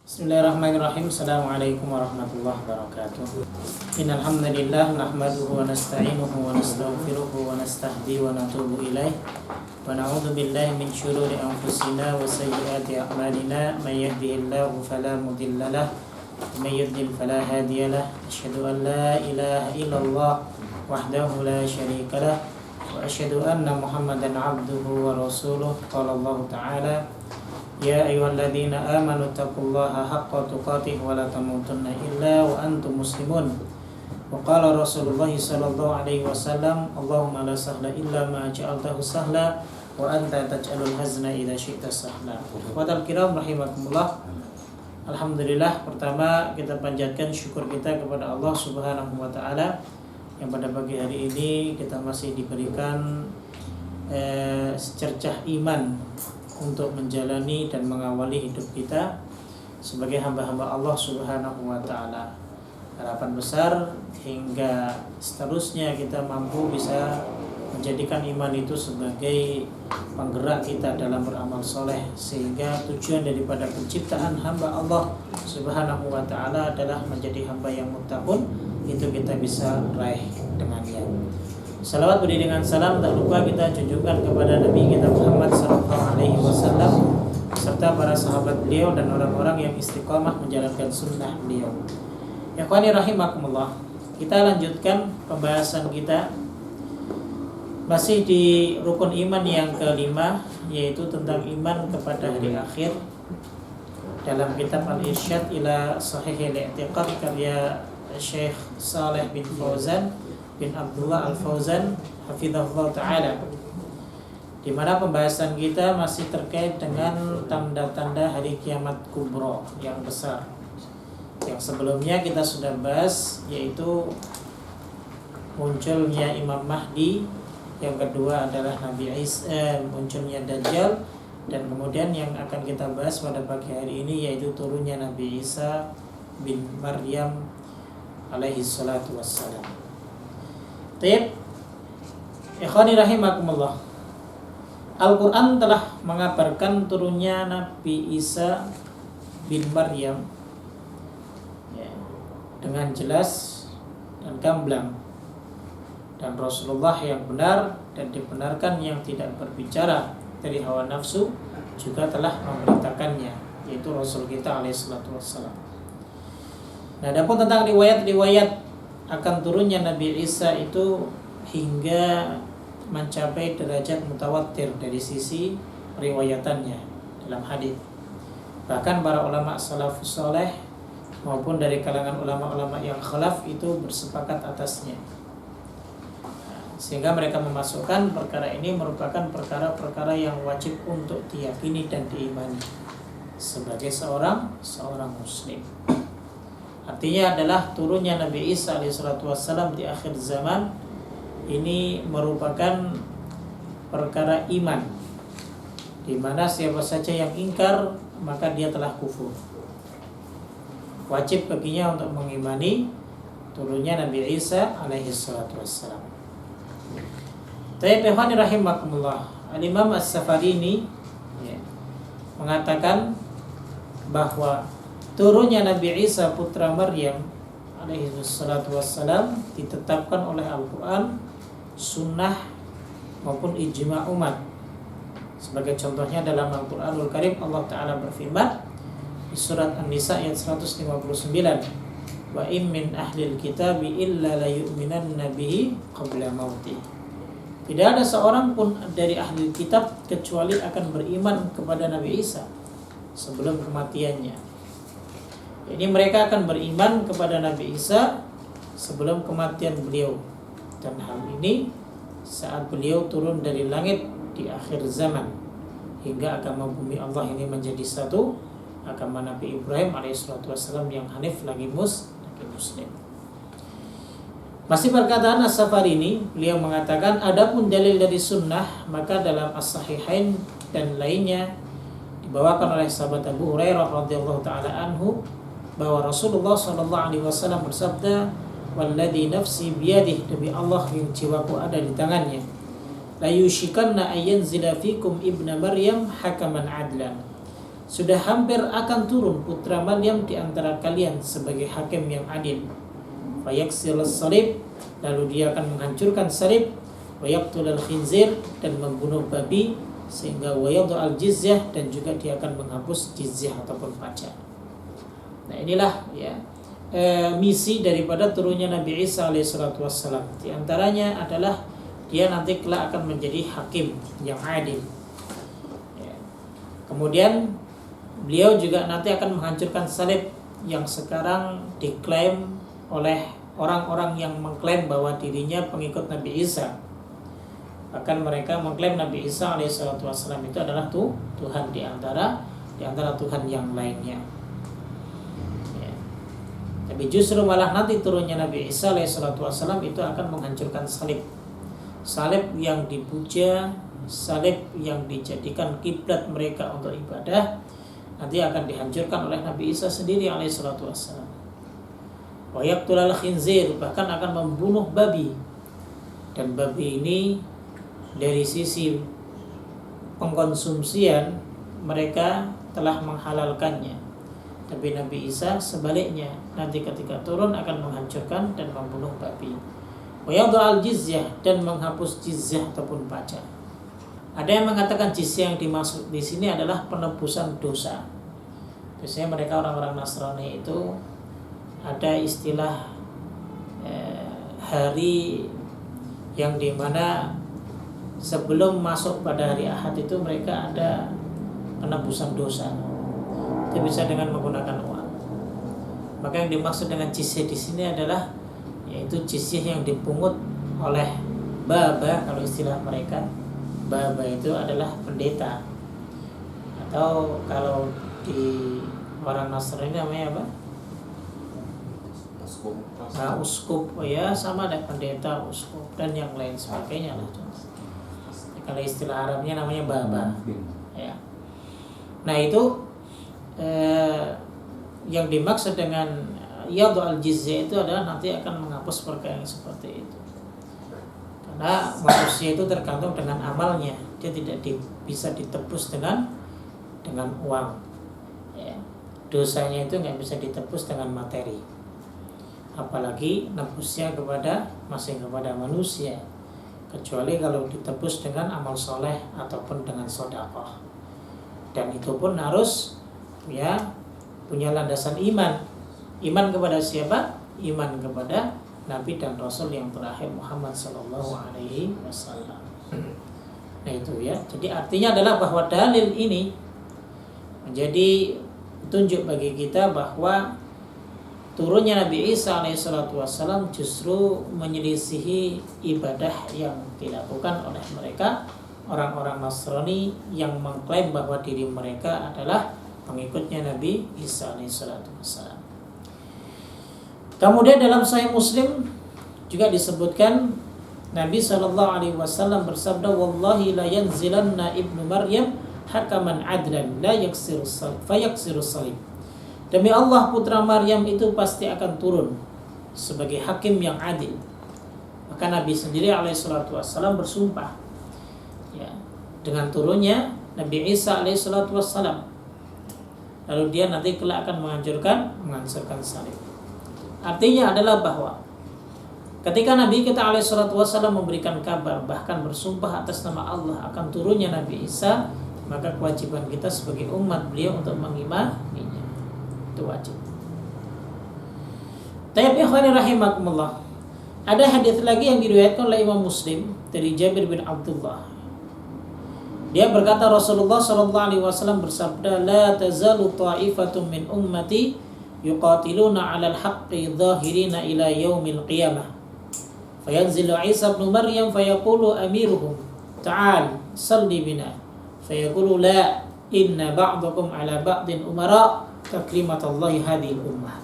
Bismillahirrahmanirrahim. Assalamualaikum warahmatullahi wabarakatuh. Innal hamdalillah nahmaduhu wa nasta'inuhu wa nastaghfiruhu wa nastahdi wa natubu ilaih wa na'udzu billahi min syururi anfusina wa sayyiati a'malina may yahdihillahu fala mudilla lahu wa may yudlil fala hadiya lahu. Asyhadu an la ilaha illallah wahdahu la syarika lahu wa asyhadu anna Muhammadan 'abduhu wa rasuluh. Qala Allah ta'ala: Ya ayyuhalladzina amanu taqullaha haqqa tuqatih wa la tamutunna illa wa antum muslimun. Wa qala Rasulullah sallallahu alaihi wasallam: Allahumma la sahla illa ma ja'altahu sahla wa anta taj'alul hazna idza syi'ta sahla. Ikhwatal kiram rahimakumullah. Alhamdulillah, pertama kita panjatkan syukur kita kepada Allah Subhanahu wa taala yang pada pagi hari ini kita masih diberikan secercah iman untuk menjalani dan mengawali hidup kita sebagai hamba-hamba Allah Subhanahu wa taala. Harapan besar hingga seterusnya kita mampu bisa menjadikan iman itu sebagai penggerak kita dalam beramal soleh, sehingga tujuan daripada penciptaan hamba Allah Subhanahu wa taala adalah menjadi hamba yang muttaqun. Itu kita bisa raih dengannya. Salawat beriringan salam tak lupa kita junjungkan kepada Nabi kita Muhammad SAW serta para sahabat beliau dan orang-orang yang istiqomah menjalankan sunnah beliau. Ikhwani rahimakumullah, kita lanjutkan pembahasan kita masih di rukun iman yang kelima, yaitu tentang iman kepada hari akhir dalam kitab Al-Irsyad ila Sahihil I'tiqad karya Syekh Saleh bin Fauzan bin Abdullah Al-Fauzan hafizahullah ta'ala, di mana pembahasan kita masih terkait dengan tanda-tanda hari kiamat kubro yang besar. Yang sebelumnya kita sudah bahas, yaitu munculnya Imam Mahdi, yang kedua adalah Nabi Isa, munculnya Dajjal, dan kemudian yang akan kita bahas pada pagi hari ini yaitu turunnya Nabi Isa bin Maryam alaihi salatu wassalam. Baik, ikhwani rahimakumullah, Al-Quran telah mengabarkan turunnya Nabi Isa bin Maryam dengan jelas dan gamblang, dan Rasulullah yang benar dan dibenarkan yang tidak berbicara dari hawa nafsu juga telah memberitakannya, yaitu Rasul kita alaihi salatu wassalam. Nah, adapun tentang riwayat-riwayat akan turunnya Nabi Isa itu hingga mencapai derajat mutawatir dari sisi riwayatannya dalam hadis. Bahkan para ulama salafus saleh maupun dari kalangan ulama-ulama yang khalaf itu bersepakat atasnya. Sehingga mereka memasukkan perkara ini merupakan perkara-perkara yang wajib untuk diyakini dan diimani sebagai seorang muslim. Artinya adalah turunnya Nabi Isa alaihissalam di akhir zaman ini merupakan perkara iman, di mana siapa saja yang ingkar maka dia telah kufur. Wajib baginya untuk mengimani turunnya Nabi Isa alaihissalam. Tayyib ikhwani rahimakumullah, Al-Imam As-Safarini mengatakan bahwa turunnya Nabi Isa putra Maryam alaihi salatu wassalam ditetapkan oleh Al-Quran, sunnah maupun ijma' umat. Sebagai contohnya dalam Al-Quranul Karim Allah Ta'ala berfirman di surat An-Nisa ayat 159, wa in min ahlil kitabi illa la yu'minanna bihi qabla mauti. Tidak ada seorang pun dari ahli kitab kecuali akan beriman kepada Nabi Isa sebelum kematiannya. Ini mereka akan beriman kepada Nabi Isa sebelum kematian beliau, dan hal ini saat beliau turun dari langit di akhir zaman, hingga agama bumi Allah ini menjadi satu, agama Nabi Ibrahim alaihissalam yang hanif lagi muslim. Masih perkataan As-Safarini, beliau mengatakan, adapun dalil dari sunnah maka dalam As-Sahihain dan lainnya dibawakan oleh sahabat Abu Hurairah radhiyallahu taala anhu bahwa Rasulullah SAW bersabda, walladzi nafsi biyadihi, demi Allah yang jiwaku ada di tangannya, la yushikanna ayyanzila fikum ibna Maryam hakaman adlan, sudah hampir akan turun putra Maryam di antara kalian sebagai hakim yang adil. Fayaksirus salib, lalu dia akan menghancurkan salib, wa yaqtulul khinzir, dan membunuh babi, sehingga wa yad'al jizyah, dan juga dia akan menghapus jizyah ataupun pajak. Nah, inilah ya misi daripada turunnya Nabi Isa alaihissalatu wassalam. Di antaranya adalah dia nanti kelak akan menjadi hakim yang adil. Ya. Kemudian beliau juga nanti akan menghancurkan salib yang sekarang diklaim oleh orang-orang yang mengklaim bahwa dirinya pengikut Nabi Isa. Bahkan mereka mengklaim Nabi Isa alaihissalatu wassalam itu adalah Tuhan di antara Tuhan yang lainnya. Tapi justru malah nanti turunnya Nabi Isa alaihissalatu wassalam itu akan menghancurkan salib. Salib yang dipuja, salib yang dijadikan kiblat mereka untuk ibadah, nanti akan dihancurkan oleh Nabi Isa sendiri alaihissalatu wassalam. Wa yaqtulul khinzir, bahkan akan membunuh babi. Dan babi ini dari sisi pengkonsumsian mereka telah menghalalkannya. Tapi Nabi Isa sebaliknya, nanti ketika turun akan menghancurkan dan membunuh babi. Wa yad'al jizyah, dan menghapus jizyah ataupun pajak. Ada yang mengatakan jizyah yang dimaksud di sini adalah penebusan dosa. Biasanya mereka orang-orang Nasrani itu ada istilah hari yang dimana sebelum masuk pada hari Ahad itu mereka ada penebusan dosa. Itu bisa dengan menggunakan uang. Maka yang dimaksud dengan jizyah di sini adalah yaitu jizyah yang dipungut oleh baba, kalau istilah mereka. Baba itu adalah pendeta. Atau kalau di orang Nasrani namanya apa? Uskup, ya sama ada pendeta, uskup, dan yang lain sebagainya lah. Kalau istilah Arabnya namanya baba. Ya. Nah itu yang dimaksud dengan yad'al jizyah itu adalah nanti akan menghapus perkara yang seperti itu. Karena manusia itu tergantung dengan amalnya, dia tidak bisa ditebus dengan uang. Ya. Dosanya itu nggak bisa ditebus dengan materi, apalagi nebusnya masih kepada manusia, kecuali kalau ditebus dengan amal soleh ataupun dengan sedekah. Dan itu pun harus ya punya landasan iman kepada siapa? Iman kepada Nabi dan Rasul yang terakhir Muhammad sallallahu alaihi wasallam. Nah itu ya. Jadi artinya adalah bahwa dalil ini menjadi petunjuk bagi kita bahwa turunnya Nabi Isa alaihissalatu wassalam justru menyelisihi ibadah yang dilakukan oleh mereka orang-orang Nasrani yang mengklaim bahwa diri mereka adalah pengikutnya Nabi Isa alaihissalatu wassalam. Kemudian dalam Sahih Muslim juga disebutkan Nabi sallallahu alaihi wasallam bersabda, "Wallahi la yanzilanna ibnu Maryam hakaman adlan la yaksiru salib." Demi Allah, putra Maryam itu pasti akan turun sebagai hakim yang adil. Maka Nabi sendiri alaihissalatu wassalam bersumpah ya, dengan turunnya Nabi Isa alaihissalatu wassalam. Lalu dia nanti kelak akan menghancurkan salib. Artinya adalah bahwa ketika Nabi kita alaihissalatu wassalam memberikan kabar, bahkan bersumpah atas nama Allah akan turunnya Nabi Isa, maka kewajiban kita sebagai umat beliau untuk mengimaninya. Itu wajib. Tayyib ikhwani rahimakumullah. Ada hadis lagi yang diriwayatkan oleh Imam Muslim dari Jabir bin Abdullah. Dia berkata Rasulullah sallallahu alaihi wasallam bersabda, "La tazalu ta'ifatun min ummati yuqatiluna 'alal haqqi dhahirina ila yaumil qiyamah. Fayanzilu Isa ibn Maryam fayaqulu amiruhum, ta'al salli bina. Fayaqulu la, inna ba'dakum 'ala ba'din umara taklimatallahi hadhil ummah."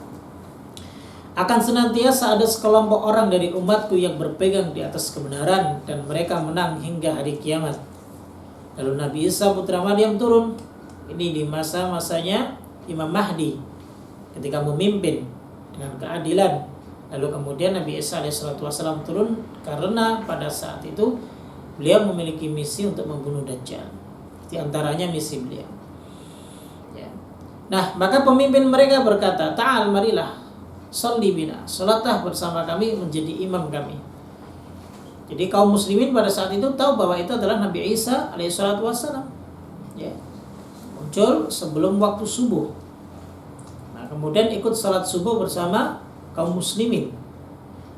Akan senantiasa ada sekelompok orang dari umatku yang berpegang di atas kebenaran dan mereka menang hingga hari kiamat. Lalu Nabi Isa putra Maryam turun. Ini di masa-masanya Imam Mahdi ketika memimpin dengan keadilan. Lalu kemudian Nabi Isa alaihissalatu wassalam turun karena pada saat itu beliau memiliki misi untuk membunuh Dajjal. Di antaranya misi beliau. Ya. Nah, maka pemimpin mereka berkata, "Ta'al, marilah, sholli bina, salatlah bersama kami, menjadi imam kami." Jadi kaum muslimin pada saat itu tahu bahwa itu adalah Nabi Isa alaihissalatu wassalam. Ya. Muncul sebelum waktu subuh. Nah, kemudian ikut salat subuh bersama kaum muslimin.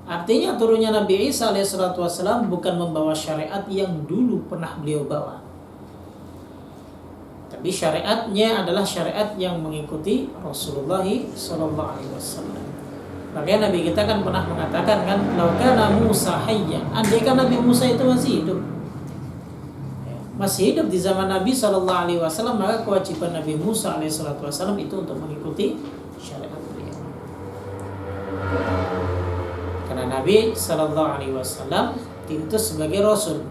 Artinya turunnya Nabi Isa alaihissalatu wassalam bukan membawa syariat yang dulu pernah beliau bawa. Tapi syariatnya adalah syariat yang mengikuti Rasulullah sallallahu alaihi wasallam. Makanya Nabi kita kan pernah mengatakan kan, "Laukana Musa hayyan." Andaikan Nabi Musa itu masih hidup. Masih hidup di zaman Nabi sallallahu alaihi wasallam, maka kewajiban Nabi Musa alaihi salatu wasallam itu untuk mengikuti syariat beliau. Karena Nabi sallallahu alaihi wasallam diutus sebagai rasul.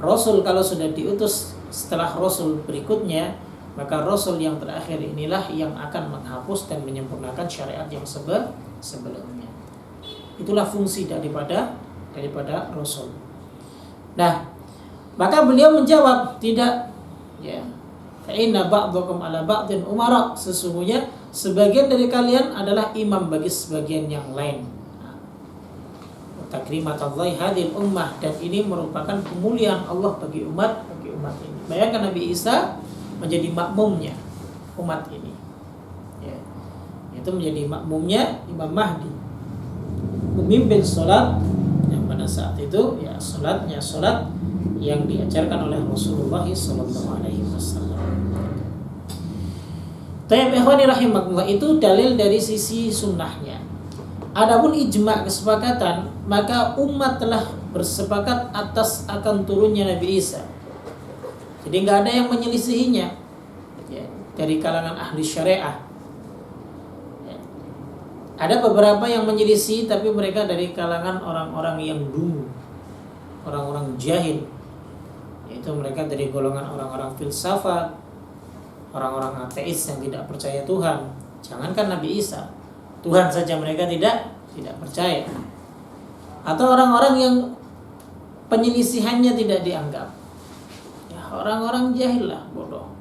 Rasul kalau sudah diutus setelah rasul berikutnya, maka rasul yang terakhir inilah yang akan menghapus dan menyempurnakan syariat yang sebelumnya. Itulah fungsi daripada rasul. Nah, maka beliau menjawab, tidak, ya. Fa inna ba'dakum ala ba'din umara. Sesungguhnya sebagian dari kalian adalah imam bagi sebagian yang lain. Takrimatallahi hadhil ummah, dan ini merupakan kemuliaan Allah bagi umat ini. Bayangkan Nabi Isa menjadi makmumnya umat ini, ya. Itu menjadi makmumnya Imam Mahdi, memimpin sholat yang pada saat itu ya sholatnya sholat yang diajarkan oleh Rasulullah sallallahu alaihi wasallam. Tayyib ikhwani rahimakumullah, itu dalil dari sisi sunnahnya. Adapun ijma' kesepakatan, maka umat telah bersepakat atas akan turunnya Nabi Isa. Jadi nggak ada yang menyelisihinya, ya, dari kalangan ahli syariah. Ya. Ada beberapa yang menyelisih, tapi mereka dari kalangan orang-orang yang dungu, orang-orang jahil, yaitu mereka dari golongan orang-orang filsafat, orang-orang ateis yang tidak percaya Tuhan. Jangankan Nabi Isa, Tuhan saja mereka tidak percaya. Atau orang-orang yang penyelisihannya tidak dianggap, ya, orang-orang jahil lah, bodoh.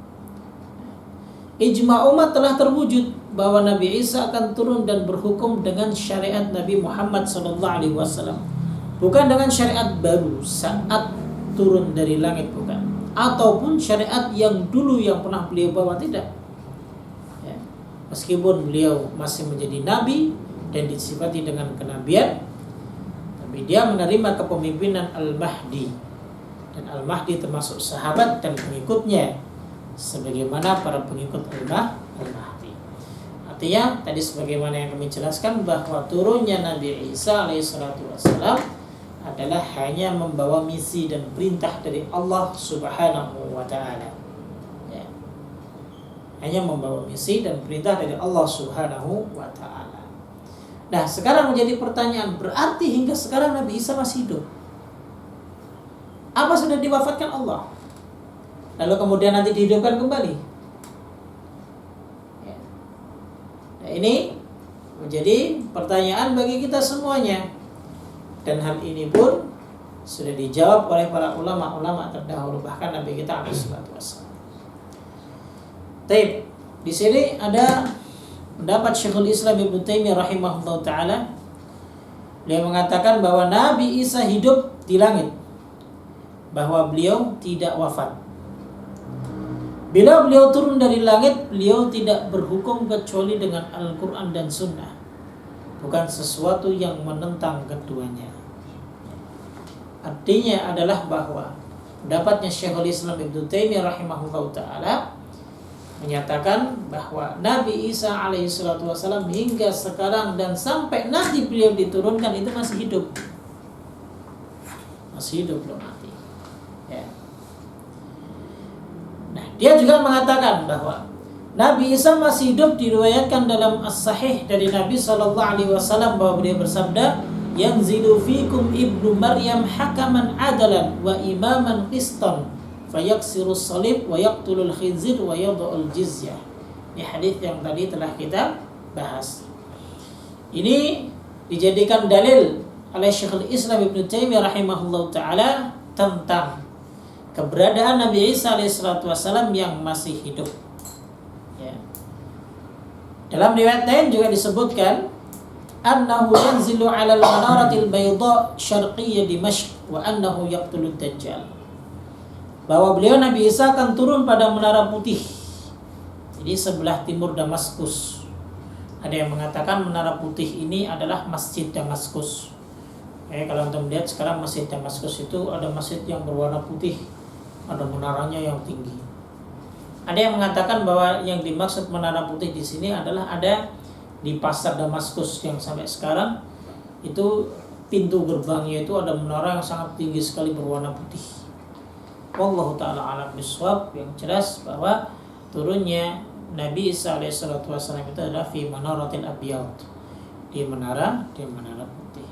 Ijma' umat telah terwujud bahwa Nabi Isa akan turun dan berhukum dengan syariat Nabi Muhammad SAW, bukan dengan syariat baru saat turun dari langit, bukan, ataupun syariat yang dulu yang pernah beliau bawa, tidak. Ya. Meskipun beliau masih menjadi nabi dan disifati dengan kenabian, tapi dia menerima kepemimpinan Al-Mahdi, dan Al-Mahdi termasuk sahabat dan pengikutnya sebagaimana para pengikut Al-Mahdi. Artinya tadi sebagaimana yang kami jelaskan bahwa turunnya Nabi Isa alaihissalatu wassalam adalah hanya membawa misi dan perintah dari Allah subhanahu wa ta'ala, ya. Hanya membawa misi dan perintah dari Allah subhanahu wa ta'ala. Nah, sekarang menjadi pertanyaan, berarti hingga sekarang Nabi Isa masih hidup? Apa sudah diwafatkan Allah, lalu kemudian nanti dihidupkan kembali? Ya. Nah, ini menjadi pertanyaan bagi kita semuanya, dan hal ini pun sudah dijawab oleh para ulama-ulama terdahulu, bahkan Nabi kita alaihi salatu wassalam. Baik, di sini ada pendapat Syekhul Islam Ibnu Taimiyah rahimahullah taala. Dia mengatakan bahwa Nabi Isa hidup di langit, bahwa beliau tidak wafat. Bila beliau turun dari langit, beliau tidak berhukum kecuali dengan Al-Quran dan Sunnah, bukan sesuatu yang menentang keduanya. Artinya adalah bahwa pendapatnya Syekhul Islam Ibnu Taimiyah rahimahullah taala menyatakan bahwa Nabi Isa alaihissalatu wassalam hingga sekarang dan sampai nanti beliau diturunkan itu masih hidup. Masih hidup, belum mati. Ya. Nah, dia juga mengatakan bahwa Nabi Isa masih hidup, diriwayatkan dalam As-Sahih dari Nabi SAW bahwa beliau bersabda, "Yanzilu fikum ibnu Maryam hakaman adalan wa imaman qistan fayaksirus salib wa yaqtulul khinzir wa yad'ul jizyah." Ini hadis yang tadi telah kita bahas. Ini dijadikan dalil oleh Syekhul Islam Ibnu Taimiyah rahimahullah taala tentang keberadaan Nabi Isa alaihissalatu wassalam yang masih hidup, ya. Dalam riwayat lain juga disebutkan annahu yanzilu 'ala al-manaratil bayda syarqiyyah Dimashq wa annahu yaqtulud dajjal. Bahwa beliau Nabi Isa akan turun pada menara putih. Jadi sebelah timur Damaskus. Ada yang mengatakan menara putih ini adalah Masjid Damaskus. Kalau Anda melihat sekarang Masjid Damaskus itu ada masjid yang berwarna putih, ada menaranya yang tinggi. Ada yang mengatakan bahwa yang dimaksud menara putih di sini adalah ada di pasar Damaskus yang sampai sekarang itu pintu gerbangnya itu ada menara yang sangat tinggi sekali berwarna putih. Wallahu taala a'lam bishawab. Yang jelas bahwa turunnya Nabi Isa alaihissalatu wassalam itu adalah fi manaratil abyad, di menara putih.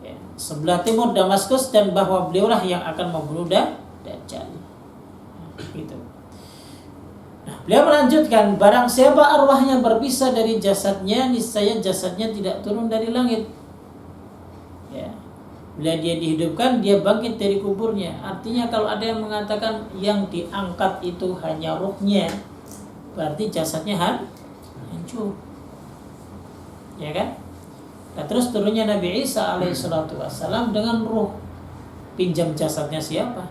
Ya, sebelah timur Damaskus, dan bahwa beliaulah yang akan membunuh Dajjal. Gitu. Nah, beliau melanjutkan, barang siapa arwahnya berpisah dari jasadnya, niscaya jasadnya tidak turun dari langit. Ya. Bila dia dihidupkan, dia bangkit dari kuburnya. Artinya kalau ada yang mengatakan yang diangkat itu hanya ruhnya, berarti jasadnya hancur. Ya kan? Nah, terus turunnya Nabi Isa alaihissalatu wassalam dengan ruh. Pinjam jasadnya siapa?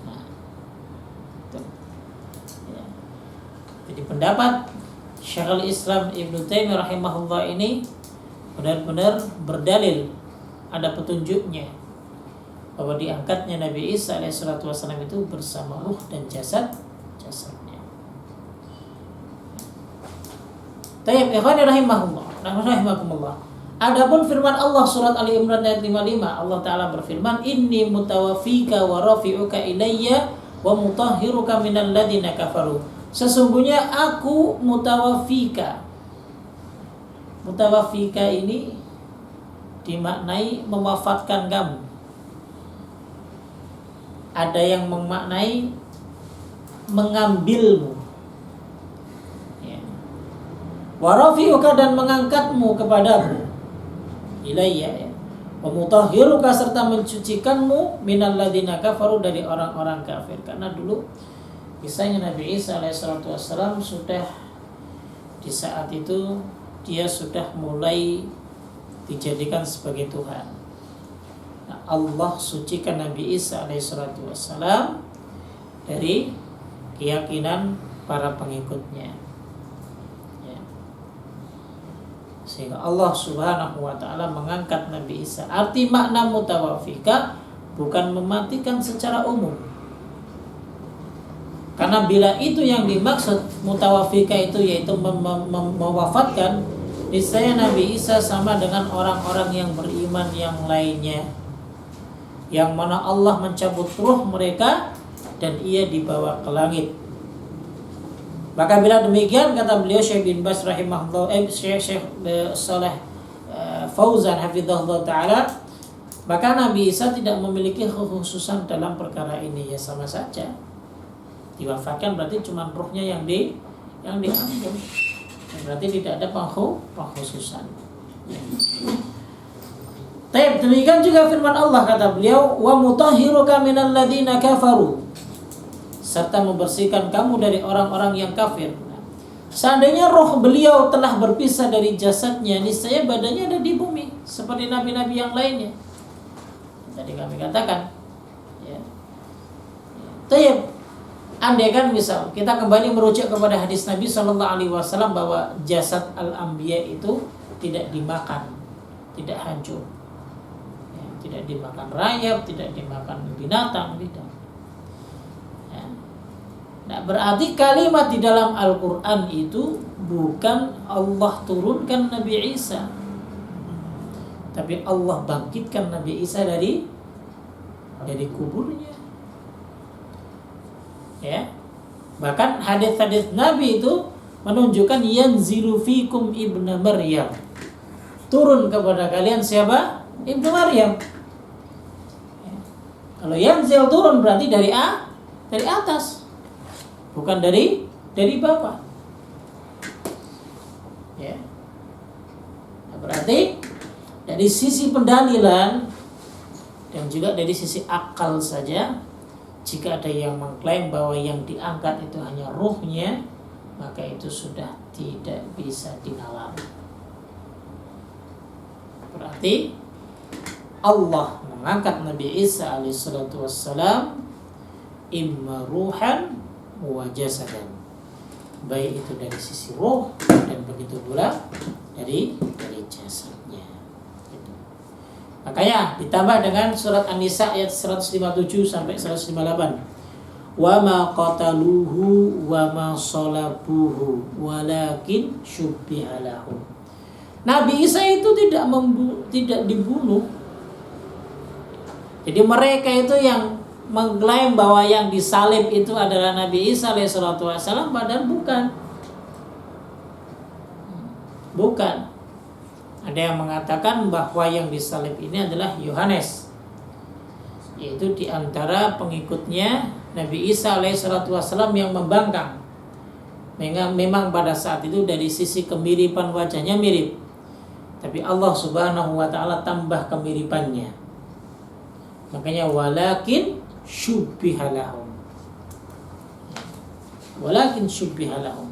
Nah, itu. Ya. Jadi pendapat Syekhul Islam Ibnu Taimiyah rahimahullah ini benar-benar berdalil, ada petunjuknya bahwa diangkatnya Nabi Isa alaihissalatu wassalam itu bersama ruh dan jasadnya. Tayyib ikhwani rahimakumullah. Adapun firman Allah surat Ali Imran ayat 55, Allah Ta'ala berfirman, Inni mutawaffika wa rafi'uka ilayya wa mutahhiruka minal ladina kafaru. Sesungguhnya aku mutawaffika. Mutawaffika ini dimaknai mewafatkan kamu. Ada yang memaknai mengambilmu. Wa rafi'uka, dan mengangkatmu kepadaku, ilayya, ya. Wa mutahhiruka, serta mencucikanmu minal ladina kafaru, dari orang-orang kafir. Karena dulu kisahnya Nabi Isa alaihissalatu wassalam sudah di saat itu dia sudah mulai dijadikan sebagai Tuhan. Nah, Allah sucikan Nabi Isa alaihissalatu wassalam dari keyakinan para pengikutnya. Sehingga Allah subhanahu wa ta'ala mengangkat Nabi Isa. Arti makna mutawaffika bukan mematikan secara umum. Karena bila itu yang dimaksud mutawaffika itu yaitu mewafatkan, niscaya Nabi Isa sama dengan orang-orang yang beriman yang lainnya, yang mana Allah mencabut ruh mereka dan ia dibawa ke langit. Maka bila demikian, kata beliau Syekh bin Baz rahimahullah, Syekh Saleh Fauzan hafizahullah ta'ala, maka Nabi Isa tidak memiliki kekhususan dalam perkara ini. Ya sama saja, diwafatkan berarti cuma ruhnya yang diambil, berarti tidak ada pengkhususan. Taib, demikian juga firman Allah, kata beliau, wa mutahhiruka minal ladina kafaru, serta membersihkan kamu dari orang-orang yang kafir. Seandainya roh beliau telah berpisah dari jasadnya, niscaya badannya ada di bumi seperti nabi-nabi yang lainnya. Tadi kami katakan, ya. Tayyib, andaikan misal kita kembali merujuk kepada hadis Nabi Shallallahu Alaihi Wasallam bahwa jasad al-anbiya itu tidak dimakan, tidak hancur, ya, tidak dimakan rayap, tidak dimakan binatang, tidak. Nah, berarti kalimat di dalam Al-Quran itu bukan Allah turunkan Nabi Isa, tapi Allah bangkitkan Nabi Isa dari kuburnya. Ya, bahkan hadis-hadis Nabi itu menunjukkan yanzilu fikum ibnu Maryam, turun kepada kalian siapa? Ibnu Maryam. Ya. Kalau yanzil turun berarti dari atas, bukan dari bawah. Ya. Nah, berarti dari sisi pendalilan dan juga dari sisi akal saja, jika ada yang mengklaim bahwa yang diangkat itu hanya ruhnya, maka itu sudah tidak bisa dinalar. Berarti Allah mengangkat Nabi Isa alaihissalatu wassalam imma ruhan wa jasadan, baik itu dari sisi ruh dan begitu pula dari jasadnya. Gitu. Makanya ditambah dengan surat An-Nisa ayat 157 sampai 158. Wa ma qataluhu wa ma salabuhu walakin syubbiha lahum. Nabi Isa itu tidak dibunuh. Jadi mereka itu yang mengklaim bahwa yang disalib itu adalah Nabi Isa alaihissalatu wassalam, padahal bukan. Bukan. Ada yang mengatakan bahwa yang disalib ini adalah Yohanes, yaitu diantara pengikutnya Nabi Isa alaihissalatu wassalam yang membangkang. Memang pada saat itu dari sisi kemiripan wajahnya mirip, tapi Allah subhanahu wa ta'ala tambah kemiripannya. Makanya walakin syubbiha lahum. Walakin syubbiha lahum.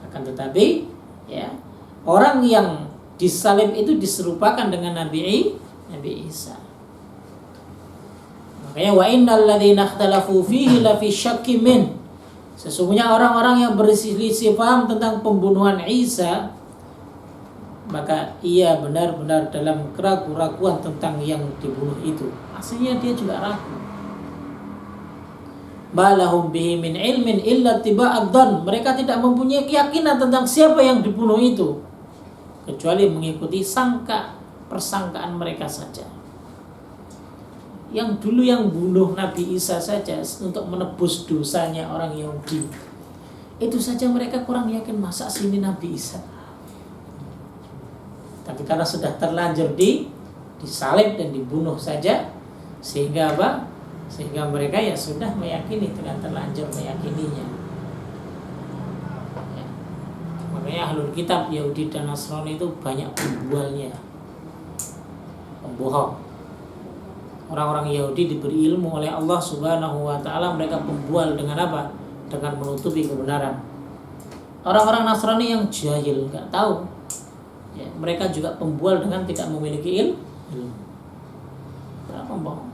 Akan tetapi ya, orang yang disalib itu diserupakan dengan Nabi Isa. Makanya wa innal ladzina ikhtalafu fihi la fi syakkin min. Sesungguhnya orang-orang yang berselisih paham tentang pembunuhan Isa, maka ia benar-benar dalam keraguan tentang yang dibunuh itu. Aslinya dia juga ragu. Balahum bihi min ilmin illa tiba'ad dhann. Mereka tidak mempunyai keyakinan tentang siapa yang dibunuh itu, kecuali mengikuti persangkaan mereka saja. Yang dulu yang bunuh Nabi Isa saja untuk menebus dosanya orang Yahudi, itu saja mereka kurang yakin, masa sini Nabi Isa. Tapi karena sudah terlanjur disalib dan dibunuh saja, sehingga apa? Sehingga mereka ya sudah meyakini, dengan terlanjur meyakininya. Ya. Makanya ahlul kitab Yahudi dan Nasrani itu banyak pembualnya, pembohong. Orang-orang Yahudi diberi ilmu oleh Allah subhanahu wa ta'ala, mereka pembual dengan apa? Dengan menutupi kebenaran. Orang-orang Nasrani yang jahil, gak tahu, ya, mereka juga pembual dengan tidak memiliki ilmu. Mereka pembohong.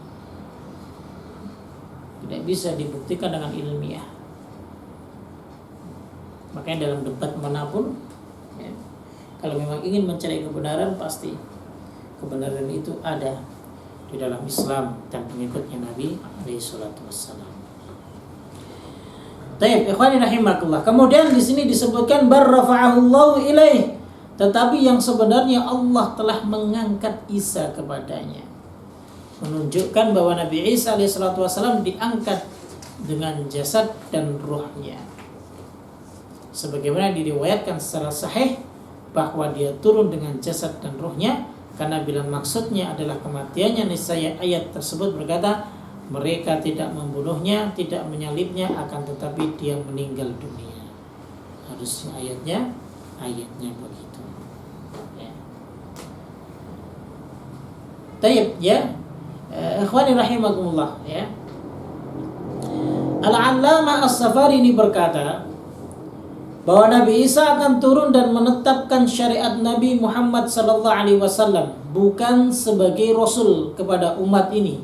Tidak bisa dibuktikan dengan ilmiah. Makanya dalam debat manapun, ya, kalau memang ingin mencari kebenaran, pasti kebenaran itu ada di dalam Islam dan pengikutnya Nabi alaihissalatu wassalam. Baik, ikhwani rahimakumullah. Kemudian di sini disebutkan barrafa'ahullahu ilaih, tetapi yang sebenarnya Allah telah mengangkat Isa kepadanya, menunjukkan bahwa Nabi Isa alaihissalatu wassalam diangkat dengan jasad dan ruhnya, sebagaimana diriwayatkan secara sahih bahwa dia turun dengan jasad dan ruhnya, karena bila maksudnya adalah kematiannya, niscaya ayat tersebut berkata mereka tidak membunuhnya, tidak menyalibnya, akan tetapi dia meninggal dunia. Harusnya ayatnya begitu. Ya. Taib, ya. Ikhwani rahimakumullah, ya. Al-Allamah As-Safari ini berkata bahwa Nabi Isa akan turun dan menetapkan syariat Nabi Muhammad sallallahu alaihi wasallam bukan sebagai rasul kepada umat ini,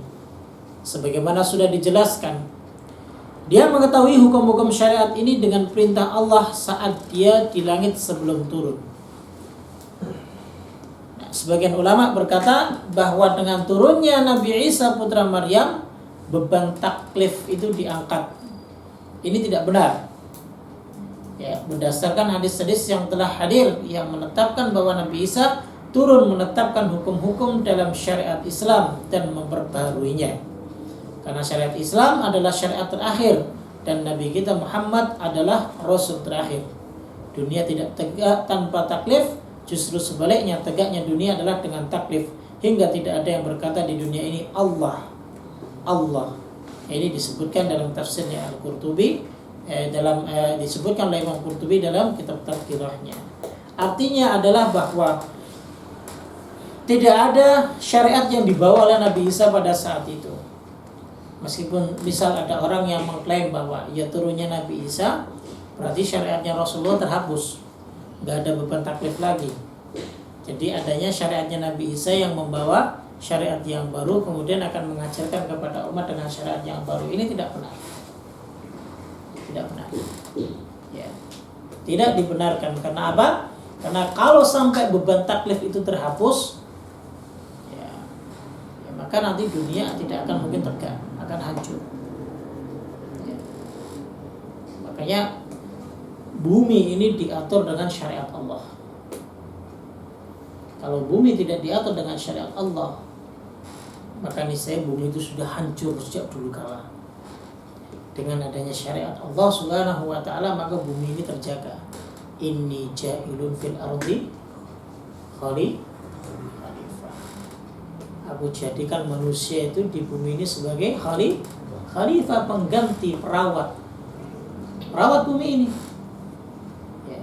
sebagaimana sudah dijelaskan. Dia mengetahui hukum-hukum syariat ini dengan perintah Allah saat dia di langit sebelum turun. Sebagian ulama berkata bahwa dengan turunnya Nabi Isa putra Maryam, beban taklif itu diangkat. Ini tidak benar. Ya, berdasarkan hadis-hadis yang telah hadir yang menetapkan bahwa Nabi Isa turun menetapkan hukum-hukum dalam syariat Islam dan memperbaharuinya. Karena syariat Islam adalah syariat terakhir dan Nabi kita Muhammad adalah Rasul terakhir. Dunia tidak tegak tanpa taklif. Justru sebaliknya, tegaknya dunia adalah dengan taklif, hingga tidak ada yang berkata di dunia ini Allah. Ini disebutkan dalam tafsirnya Al-Qurtubi, disebutkan oleh Imam Qurtubi dalam kitab Tadhkirahnya. Artinya adalah bahwa tidak ada syariat yang dibawa oleh Nabi Isa pada saat itu. Meskipun misal ada orang yang mengklaim bahwa ya turunnya Nabi Isa berarti syariatnya Rasulullah terhapus, nggak ada beban taklif lagi. Jadi adanya syariatnya Nabi Isa yang membawa syariat yang baru, kemudian akan mengajarkan kepada umat dengan syariat yang baru, ini tidak benar. Tidak benar. Ya. Tidak dibenarkan. Karena apa? Karena kalau sampai beban taklif itu terhapus, ya maka nanti dunia tidak akan mungkin tegak, akan hancur. Ya. Makanya bumi ini diatur dengan syariat Allah. Kalau bumi tidak diatur dengan syariat Allah, maka niscaya bumi itu sudah hancur sejak dulu kala. Dengan adanya syariat Allah Subhanahu wa taala, maka bumi ini terjaga. Inni ja'ilun fil ardi khalifah. Aku jadikan manusia itu di bumi ini sebagai khalifah, pengganti, perawat bumi ini. Ya.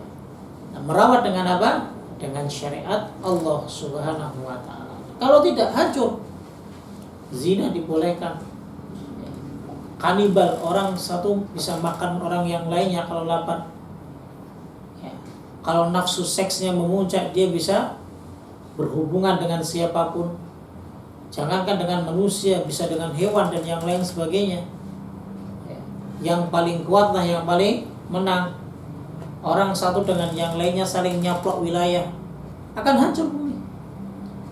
Nah, merawat dengan apa? Dengan syariat Allah Subhanahu wa taala. Kalau tidak, hancur. Zina dibolehkan. Kanibal, orang satu bisa makan orang yang lainnya kalau lapar. Ya. Kalau nafsu seksnya memuncak, dia bisa berhubungan dengan siapapun. Jangankan dengan manusia, bisa dengan hewan dan yang lain sebagainya. Ya. Yang paling kuatlah yang paling menang. Orang satu dengan yang lainnya saling nyaplok wilayah, akan hancur bumi.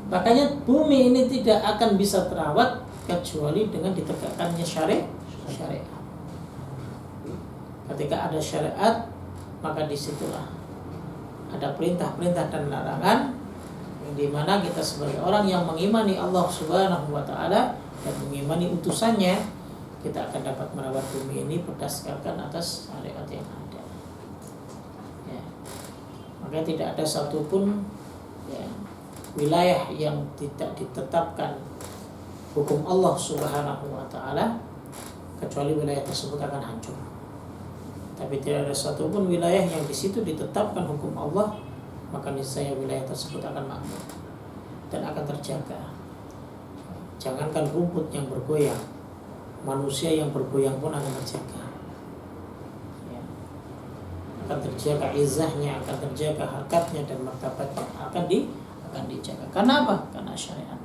Makanya bumi ini tidak akan bisa terawat kecuali dengan ditegakkannya syariat. Ketika ada syariat, maka disitulah ada perintah-perintah dan larangan, yang dimana kita sebagai orang yang mengimani Allah Subhanahu wa taala dan mengimani utusannya, kita akan dapat merawat bumi ini berdasarkan atas syariat yang ada. Maka tidak ada satupun wilayah yang tidak ditetapkan hukum Allah Subhanahu wa taala kecuali wilayah tersebut akan hancur. Tapi tidak ada satupun wilayah yang di situ ditetapkan hukum Allah, maka niscaya wilayah tersebut akan makmur dan akan terjaga. Jangankan rumput yang bergoyang, manusia yang bergoyang pun akan terjaga. Akan terjaga izahnya, akan terjaga harkatnya dan martabatnya, akan dijaga. Karena apa? Karena syariat.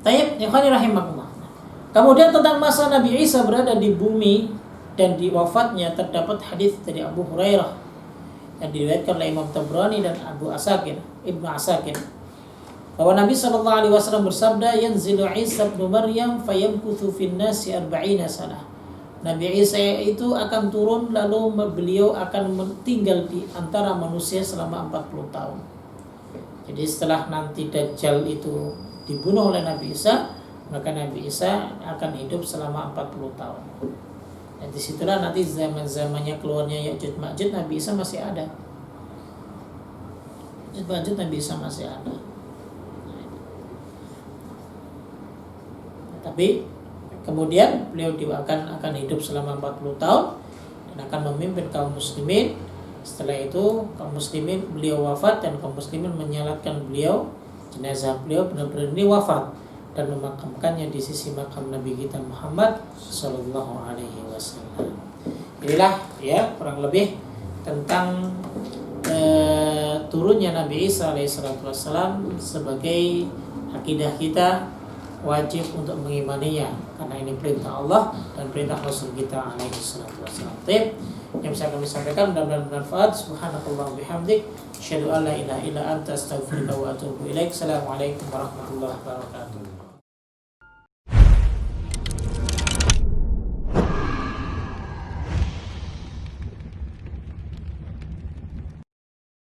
Tayyib, ikhwani rahimakumullah. Kemudian tentang masa Nabi Isa berada di bumi dan di wafatnya, terdapat hadis dari Abu Hurairah yang diriwayatkan oleh Imam Tabrani dan Ibnu Asakir, bahwa Nabi SAW bersabda, yanzilu Isa ibn Maryam fayamkuthu fin nasi 40 sanah. Nabi Isa itu akan turun, lalu beliau akan tinggal di antara manusia selama 40 tahun. Jadi setelah nanti Dajjal itu dibunuh oleh Nabi Isa, maka Nabi Isa akan hidup selama 40 tahun. Dan disitulah nanti zaman-zamannya keluarnya Ya'juj Ma'juj, Nabi Isa masih ada. Ya'juj Ma'juj Nabi Isa masih ada. Tapi kemudian beliau akan hidup selama 40 tahun dan akan memimpin kaum muslimin. Setelah itu kaum muslimin, beliau wafat dan kaum muslimin menyalatkan beliau, jenazah beliau benar-benar ini wafat, dan memakamkannya di sisi makam Nabi kita Muhammad sallallahu alaihi wasallam. Inilah ya kurang lebih tentang turunnya Nabi Isa alaihi salatu wasallam sebagai akidah kita, wajib untuk mengimaninya karena ini perintah Allah dan perintah Rasul kita alaihi salatu wasallam. Baik, yang bisa kami sampaikan mudah-mudahan bermanfaat. Subhanallah bihamdik, asyhadu an la ilaha illa anta, astaghfiruka wa atubu ilaik. Assalamualaikum warahmatullahi wabarakatuh.